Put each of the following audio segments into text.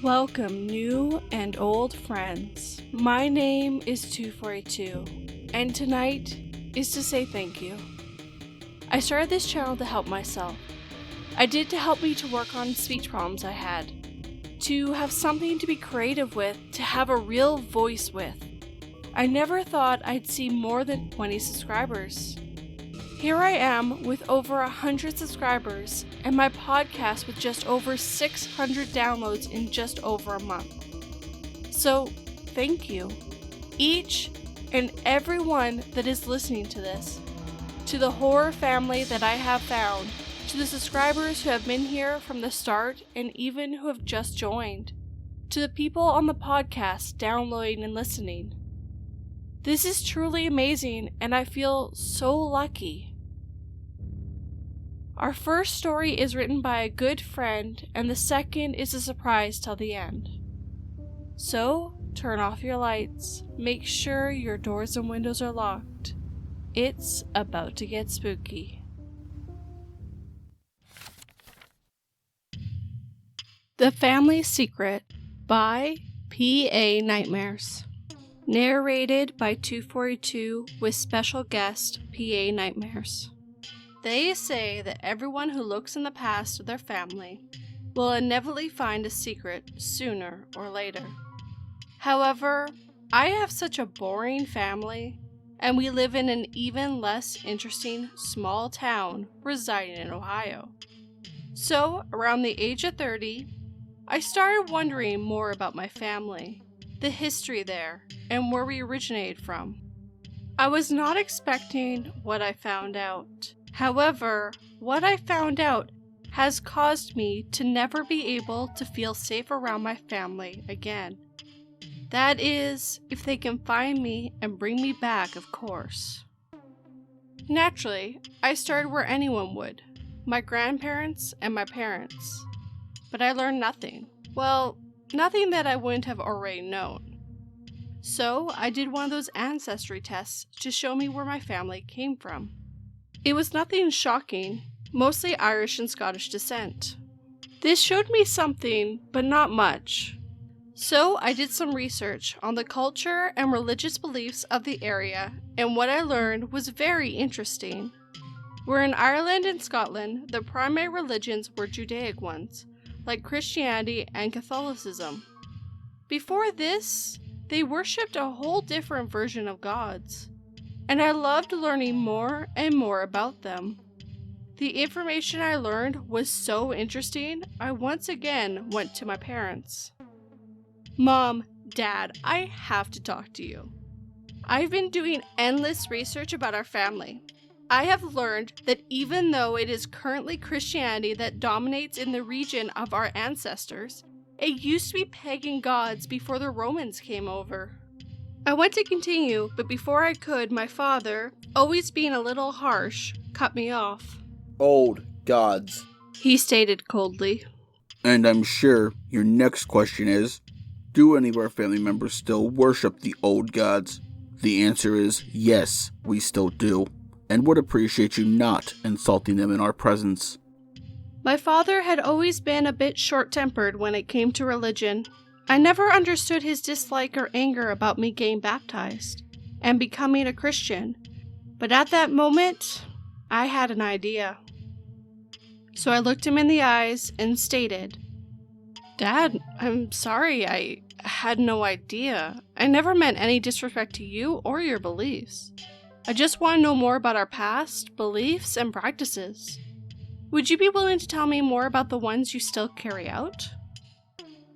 Welcome, new and old friends. My name is 242, and tonight is to say thank you. I started this channel to help myself. I did to help me to work on speech problems I had, to have something to be creative with, to have a real voice with. I never thought I'd see more than 20 subscribers. Here I am with over 100 subscribers and my podcast with just over 600 downloads in just over a month. So, thank you, each and every one that is listening to this, to the horror family that I have found, to the subscribers who have been here from the start and even who have just joined, to the people on the podcast downloading and listening. This is truly amazing and I feel so lucky. Our first story is written by a good friend, and the second is a surprise till the end. So, turn off your lights, make sure your doors and windows are locked. It's about to get spooky. The Family Secret by P.A. Nightmares. Narrated by 242 with special guest P.A. Nightmares. They say that everyone who looks in the past of their family will inevitably find a secret sooner or later. However, I have such a boring family, and we live in an even less interesting small town residing in Ohio. So, around the age of 30, I started wondering more about my family, the history there, and where we originated from. I was not expecting what I found out. However, what I found out has caused me to never be able to feel safe around my family again. That is, if they can find me and bring me back, of course. Naturally, I started where anyone would, my grandparents and my parents. But I learned nothing. Well, nothing that I wouldn't have already known. So I did one of those ancestry tests to show me where my family came from. It was nothing shocking, mostly Irish and Scottish descent. This showed me something, but not much. So I did some research on the culture and religious beliefs of the area, and what I learned was very interesting. Where in Ireland and Scotland, the primary religions were Judaic ones, like Christianity and Catholicism. Before this, they worshipped a whole different version of gods. And I loved learning more and more about them. The information I learned was so interesting, I once again went to my parents. Mom, Dad, I have to talk to you. I've been doing endless research about our family. I have learned that even though it is currently Christianity that dominates in the region of our ancestors, it used to be pagan gods before the Romans came over. I went to continue, but before I could, my father, always being a little harsh, cut me off. Old gods, he stated coldly. And I'm sure your next question is, do any of our family members still worship the old gods? The answer is yes, we still do, and would appreciate you not insulting them in our presence. My father had always been a bit short-tempered when it came to religion. I never understood his dislike or anger about me getting baptized and becoming a Christian, but at that moment, I had an idea. So I looked him in the eyes and stated, Dad, I'm sorry, I had no idea. I never meant any disrespect to you or your beliefs. I just want to know more about our past, beliefs, and practices. Would you be willing to tell me more about the ones you still carry out?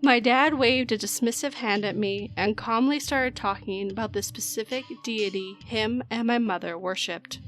My dad waved a dismissive hand at me and calmly started talking about the specific deity him and my mother worshipped.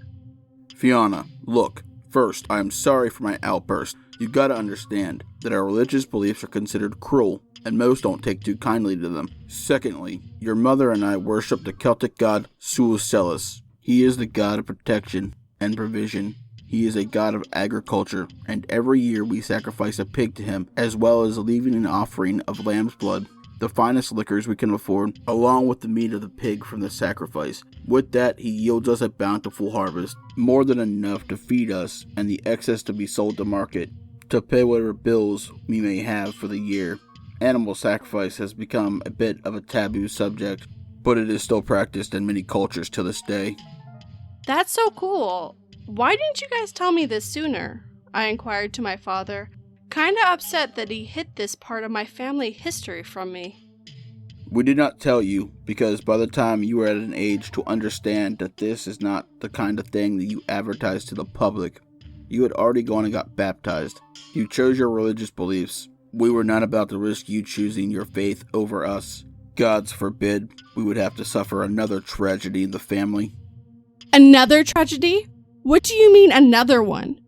Fiona, look, first, I am sorry for my outburst. You gotta understand that our religious beliefs are considered cruel, and most don't take too kindly to them. Secondly, your mother and I worship the Celtic god Suacelis. He is the god of protection and provision. He is a god of agriculture, and every year we sacrifice a pig to him, as well as leaving an offering of lamb's blood, the finest liquors we can afford, along with the meat of the pig from the sacrifice. With that, he yields us a bountiful harvest, more than enough to feed us, and the excess to be sold to market, to pay whatever bills we may have for the year. Animal sacrifice has become a bit of a taboo subject, but it is still practiced in many cultures to this day. That's so cool. Why didn't you guys tell me this sooner? I inquired to my father, kinda upset that he hid this part of my family history from me. We did not tell you because by the time you were at an age to understand that this is not the kind of thing that you advertise to the public, you had already gone and got baptized. You chose your religious beliefs. We were not about to risk you choosing your faith over us. Gods forbid we would have to suffer another tragedy in the family. Another tragedy? What do you mean another one?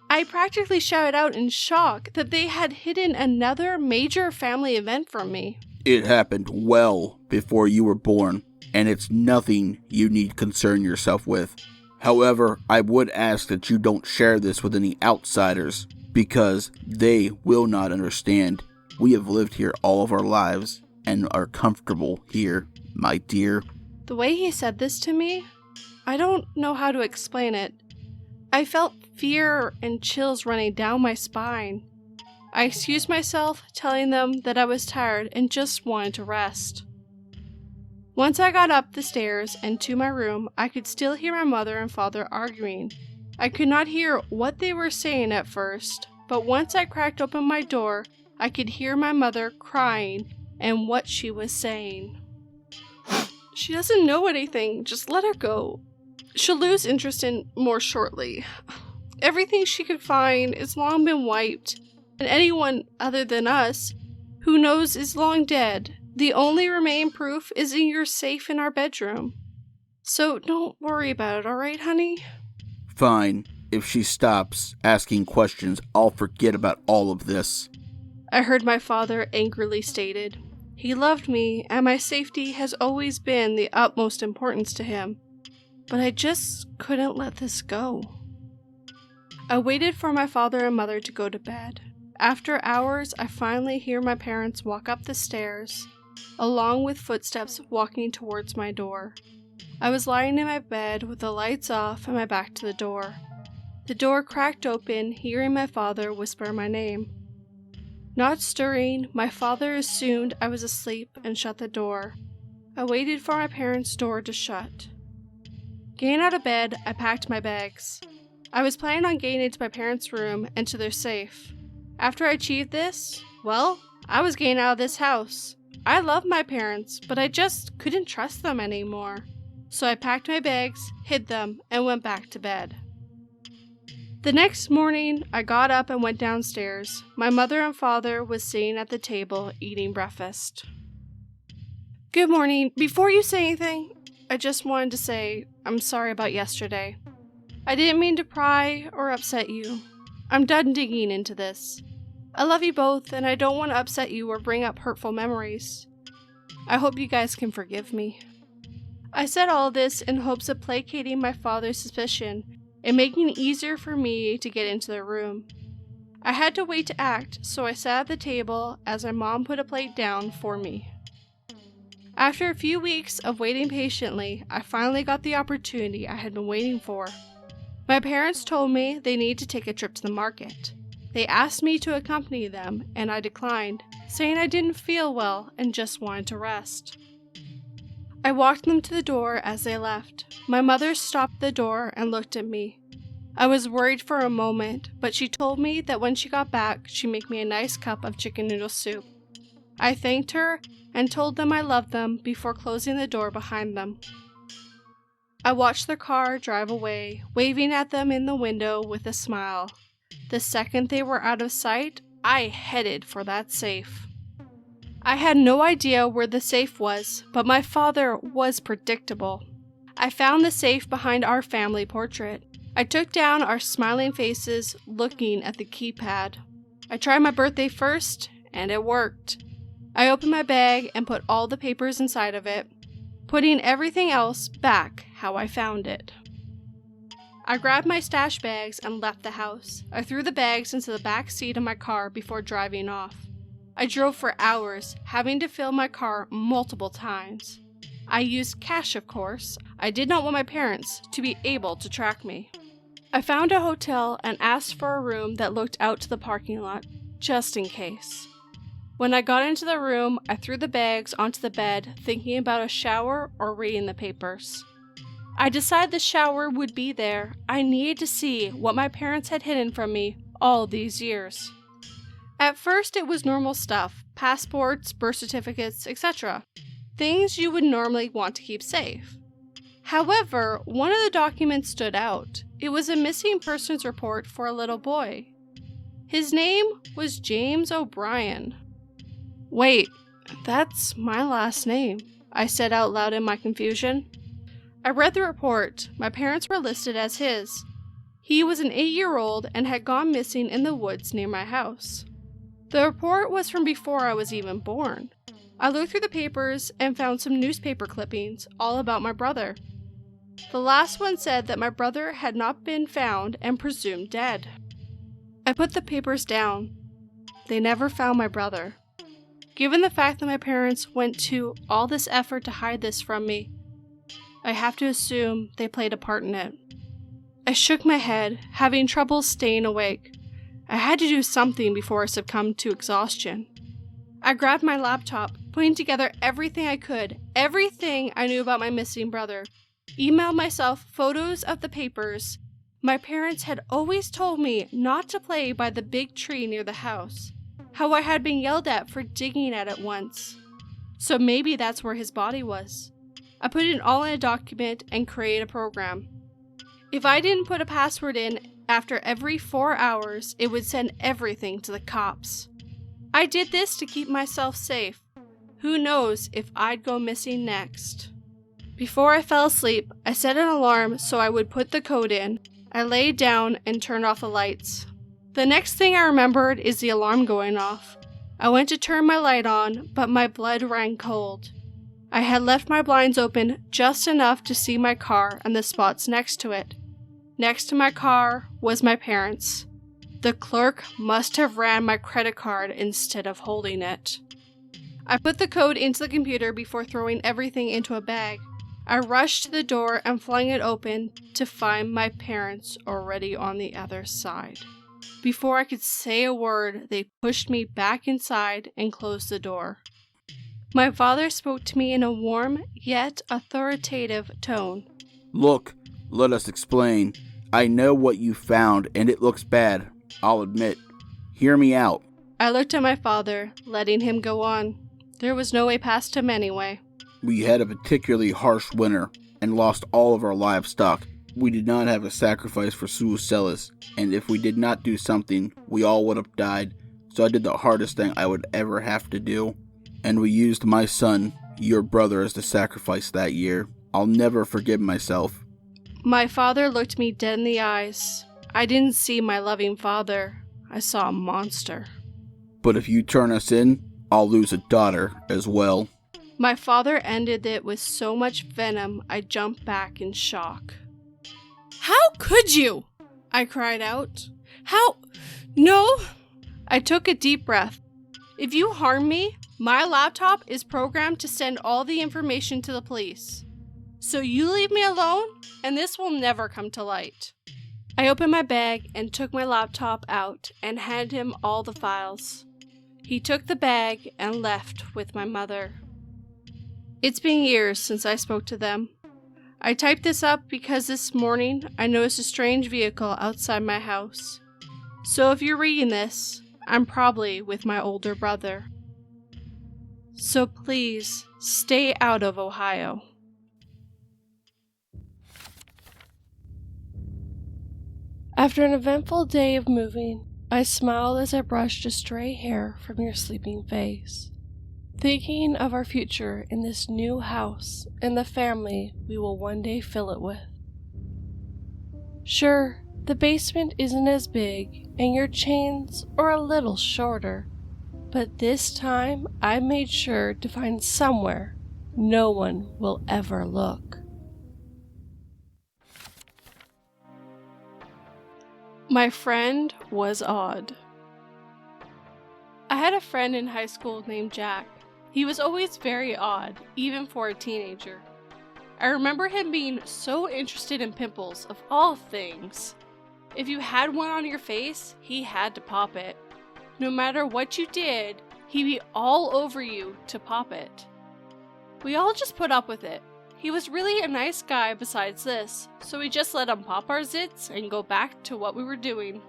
I practically shouted out in shock that they had hidden another major family event from me. It happened well before you were born, and it's nothing you need concern yourself with. However, I would ask that you don't share this with any outsiders, because they will not understand. We have lived here all of our lives, and are comfortable here, my dear. The way he said this to me, I don't know how to explain it. I felt fear and chills running down my spine. I excused myself, telling them that I was tired and just wanted to rest. Once I got up the stairs and to my room, I could still hear my mother and father arguing. I could not hear what they were saying at first, but once I cracked open my door, I could hear my mother crying and what she was saying. She doesn't know anything, just let her go. She'll lose interest in more shortly. Everything she could find has long been wiped, and anyone other than us who knows is long dead. The only remaining proof is in your safe in our bedroom. So don't worry about it, alright, honey? Fine. If she stops asking questions, I'll forget about all of this. I heard my father angrily stated. He loved me, and my safety has always been the utmost importance to him. But I just couldn't let this go. I waited for my father and mother to go to bed. After hours, I finally hear my parents walk up the stairs, along with footsteps walking towards my door. I was lying in my bed with the lights off and my back to the door. The door cracked open, hearing my father whisper my name. Not stirring, my father assumed I was asleep and shut the door. I waited for my parents' door to shut. Getting out of bed, I packed my bags. I was planning on getting into my parents' room and to their safe. After I achieved this, well, I was getting out of this house. I love my parents, but I just couldn't trust them anymore. So I packed my bags, hid them, and went back to bed. The next morning, I got up and went downstairs. My mother and father was sitting at the table eating breakfast. Good morning. Before you say anything, I just wanted to say I'm sorry about yesterday. I didn't mean to pry or upset you. I'm done digging into this. I love you both, and I don't want to upset you or bring up hurtful memories. I hope you guys can forgive me. I said all this in hopes of placating my father's suspicion and making it easier for me to get into their room. I had to wait to act, so I sat at the table as my mom put a plate down for me. After a few weeks of waiting patiently, I finally got the opportunity I had been waiting for. My parents told me they needed to take a trip to the market. They asked me to accompany them, and I declined, saying I didn't feel well and just wanted to rest. I walked them to the door as they left. My mother stopped at the door and looked at me. I was worried for a moment, but she told me that when she got back, she'd make me a nice cup of chicken noodle soup. I thanked her and told them I loved them before closing the door behind them. I watched their car drive away, waving at them in the window with a smile. The second they were out of sight, I headed for that safe. I had no idea where the safe was, but my father was predictable. I found the safe behind our family portrait. I took down our smiling faces, looking at the keypad. I tried my birthday first, and it worked. I opened my bag and put all the papers inside of it, putting everything else back how I found it. I grabbed my stash bags and left the house. I threw the bags into the back seat of my car before driving off. I drove for hours, having to fill my car multiple times. I used cash, of course. I did not want my parents to be able to track me. I found a hotel and asked for a room that looked out to the parking lot, just in case. When I got into the room, I threw the bags onto the bed, thinking about a shower or reading the papers. I decided the shower would be there. I needed to see what my parents had hidden from me all these years. At first, it was normal stuff, passports, birth certificates, etc. Things you would normally want to keep safe. However, one of the documents stood out. It was a missing persons report for a little boy. His name was James O'Brien. Wait, that's my last name, I said out loud in my confusion. I read the report. My parents were listed as his. He was an 8-year-old and had gone missing in the woods near my house. The report was from before I was even born. I looked through the papers and found some newspaper clippings all about my brother. The last one said that my brother had not been found and presumed dead. I put the papers down. They never found my brother. Given the fact that my parents went to all this effort to hide this from me, I have to assume they played a part in it. I shook my head, having trouble staying awake. I had to do something before I succumbed to exhaustion. I grabbed my laptop, putting together everything I could, everything I knew about my missing brother. Emailed myself photos of the papers. My parents had always told me not to play by the big tree near the house. How I had been yelled at for digging at it once. So maybe that's where his body was. I put it all in a document and created a program. If I didn't put a password in after every 4 hours, it would send everything to the cops. I did this to keep myself safe. Who knows if I'd go missing next. Before I fell asleep, I set an alarm so I would put the code in. I laid down and turned off the lights. The next thing I remembered is the alarm going off. I went to turn my light on, but my blood ran cold. I had left my blinds open just enough to see my car and the spots next to it. Next to my car was my parents. The clerk must have ran my credit card instead of holding it. I put the code into the computer before throwing everything into a bag. I rushed to the door and flung it open to find my parents already on the other side. Before I could say a word, they pushed me back inside and closed the door. My father spoke to me in a warm, yet authoritative tone. Look, let us explain. I know what you found, and it looks bad, I'll admit. Hear me out. I looked at my father, letting him go on. There was no way past him anyway. We had a particularly harsh winter, and lost all of our livestock. We did not have a sacrifice for Suucelis, and if we did not do something, we all would have died, so I did the hardest thing I would ever have to do. And we used my son, your brother, as the sacrifice that year. I'll never forgive myself. My father looked me dead in the eyes. I didn't see my loving father. I saw a monster. But if you turn us in, I'll lose a daughter as well. My father ended it with so much venom, I jumped back in shock. How could you? I cried out. How? No! I took a deep breath. If you harm me, my laptop is programmed to send all the information to the police. So you leave me alone, and this will never come to light. I opened my bag and took my laptop out and handed him all the files. He took the bag and left with my mother. It's been years since I spoke to them. I typed this up because this morning I noticed a strange vehicle outside my house. So if you're reading this, I'm probably with my older brother. So please, stay out of Ohio. After an eventful day of moving, I smiled as I brushed a stray hair from your sleeping face, thinking of our future in this new house and the family we will one day fill it with. Sure, the basement isn't as big and your chains are a little shorter, but this time I made sure to find somewhere no one will ever look. My friend was odd. I had a friend in high school named Jack. He was always very odd, even for a teenager. I remember him being so interested in pimples, of all things. If you had one on your face, he had to pop it. No matter what you did, he'd be all over you to pop it. We all just put up with it. He was really a nice guy besides this, so we just let him pop our zits and go back to what we were doing.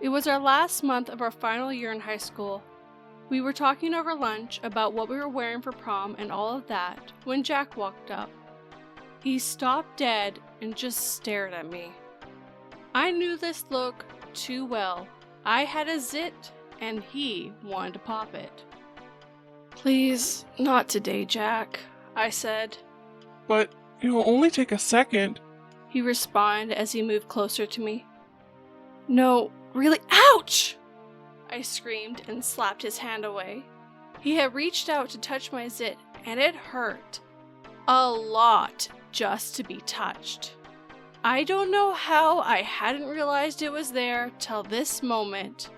It was our last month of our final year in high school. We were talking over lunch about what we were wearing for prom and all of that when Jack walked up. He stopped dead and just stared at me. I knew this look too well. I had a zit and he wanted to pop it. "Please, not today, Jack," I said. "But it'll only take a second," he responded as he moved closer to me. "No, really, ouch!" I screamed and slapped his hand away. He had reached out to touch my zit, and it hurt a lot just to be touched. I don't know how I hadn't realized it was there till this moment.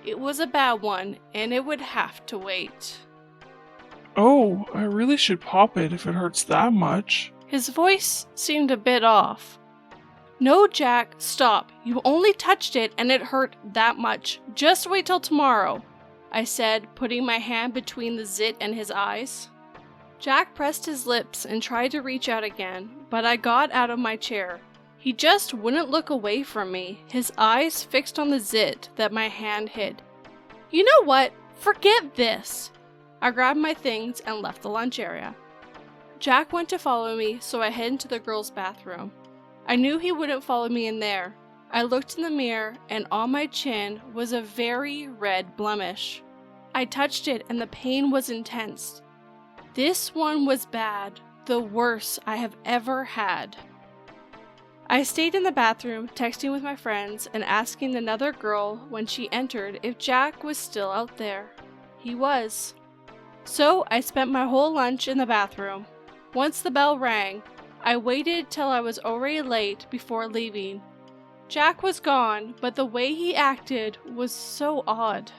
It was a bad one, and it would have to wait. "Oh, I really should pop it if it hurts that much." His voice seemed a bit off. "No, Jack, stop. You only touched it and it hurt that much. Just wait till tomorrow," I said, putting my hand between the zit and his eyes. Jack pressed his lips and tried to reach out again, but I got out of my chair. He just wouldn't look away from me, his eyes fixed on the zit that my hand hid. "You know what? Forget this." I grabbed my things and left the lunch area. Jack went to follow me, so I headed into the girls' bathroom. I knew he wouldn't follow me in there. I looked in the mirror, and on my chin was a very red blemish. I touched it, and the pain was intense. This one was bad, the worst I have ever had. I stayed in the bathroom, texting with my friends and asking another girl when she entered if Jack was still out there. He was. So I spent my whole lunch in the bathroom. Once the bell rang, I waited till I was already late before leaving. Jack was gone, but the way he acted was so odd.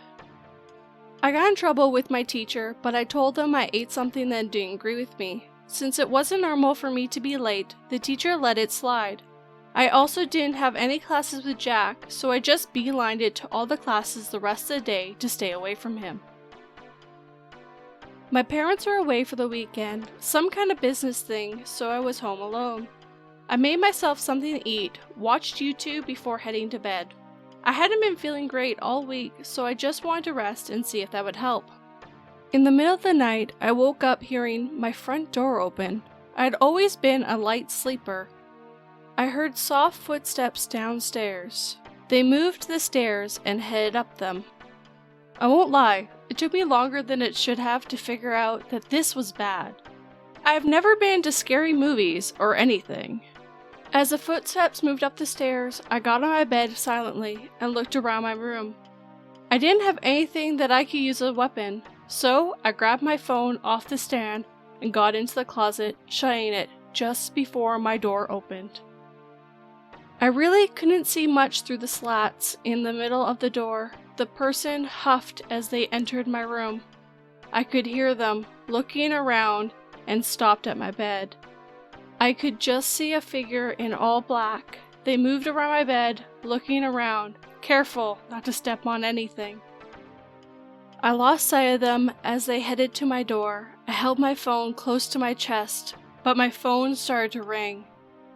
I got in trouble with my teacher, but I told them I ate something that didn't agree with me. Since it wasn't normal for me to be late, the teacher let it slide. I also didn't have any classes with Jack, so I just beelined it to all the classes the rest of the day to stay away from him. My parents were away for the weekend, some kind of business thing, so I was home alone. I made myself something to eat, watched YouTube before heading to bed. I hadn't been feeling great all week, so I just wanted to rest and see if that would help. In the middle of the night, I woke up hearing my front door open. I had always been a light sleeper. I heard soft footsteps downstairs. They moved to the stairs and headed up them. I won't lie, it took me longer than it should have to figure out that this was bad. I've never been into scary movies or anything. As the footsteps moved up the stairs, I got on my bed silently and looked around my room. I didn't have anything that I could use as a weapon, so I grabbed my phone off the stand and got into the closet, shutting it just before my door opened. I really couldn't see much through the slats in the middle of the door. The person huffed as they entered my room. I could hear them looking around and stopped at my bed. I could just see a figure in all black. They moved around my bed, looking around, careful not to step on anything. I lost sight of them as they headed to my door. I held my phone close to my chest, but my phone started to ring.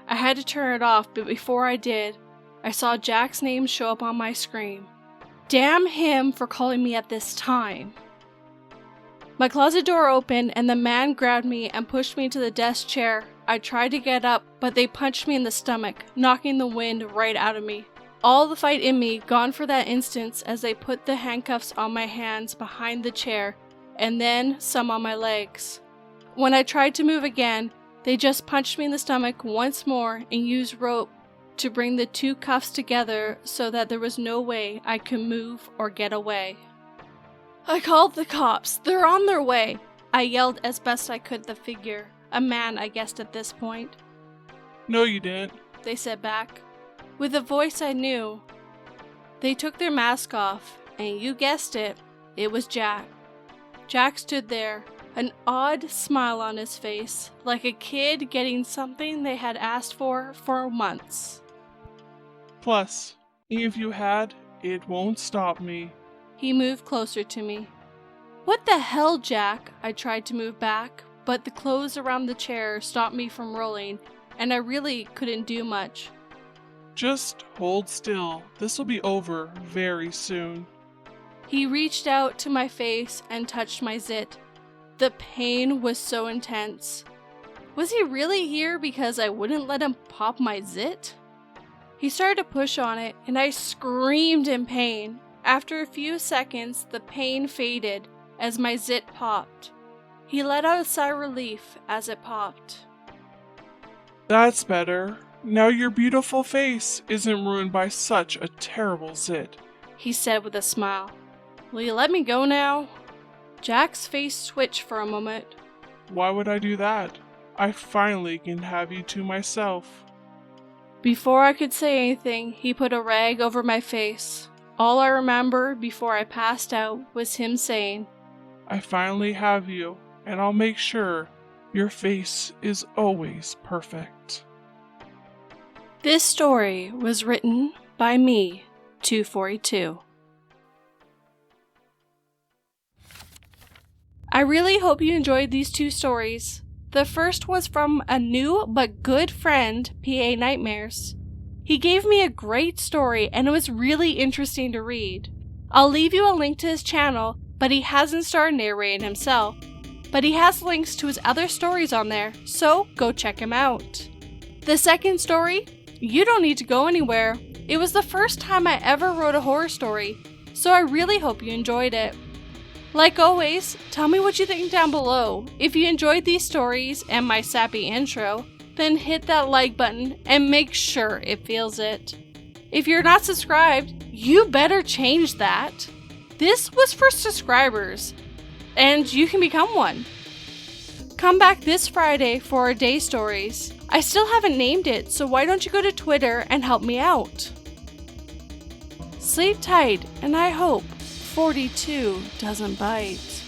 I had to turn it off, but before I did, I saw Jack's name show up on my screen. Damn him for calling me at this time. My closet door opened and the man grabbed me and pushed me into the desk chair. I tried to get up, but they punched me in the stomach, knocking the wind right out of me. All the fight in me gone for that instant as they put the handcuffs on my hands behind the chair and then some on my legs. When I tried to move again, they just punched me in the stomach once more and used rope to bring the two cuffs together so that there was no way I could move or get away. I called the cops. They're on their way. I yelled as best I could the figure, a man I guessed at this point. "No, you didn't," they said back, with a voice I knew. They took their mask off, and you guessed it, it was Jack. Jack stood there, an odd smile on his face, like a kid getting something they had asked for months. "Plus, if you had, it won't stop me." He moved closer to me. What the hell, Jack? I tried to move back, but the clothes around the chair stopped me from rolling, and I really couldn't do much. Just hold still. This will be over very soon. He reached out to my face and touched my zit. The pain was so intense. Was he really here because I wouldn't let him pop my zit? He started to push on it, and I screamed in pain. After a few seconds, the pain faded as my zit popped. He let out a sigh of relief as it popped. That's better. Now your beautiful face isn't ruined by such a terrible zit, he said with a smile. Will you let me go now? Jack's face switched for a moment. Why would I do that? I finally can have you to myself. Before I could say anything, he put a rag over my face. All I remember before I passed out was him saying, I finally have you, and I'll make sure your face is always perfect. This story was written by me, 242. I really hope you enjoyed these two stories. The first was from a new but good friend, PA Nightmares. He gave me a great story and it was really interesting to read. I'll leave you a link to his channel, but he hasn't started narrating himself. But he has links to his other stories on there, so go check him out. The second story, you don't need to go anywhere. It was the first time I ever wrote a horror story, so I really hope you enjoyed it. Like always, tell me what you think down below. If you enjoyed these stories and my sappy intro, then hit that like button and make sure it feels it. If you're not subscribed, you better change that. This was for subscribers, and you can become one. Come back this Friday for our day stories. I still haven't named it, so why don't you go to Twitter and help me out? Sleep tight, and I hope 42 doesn't bite.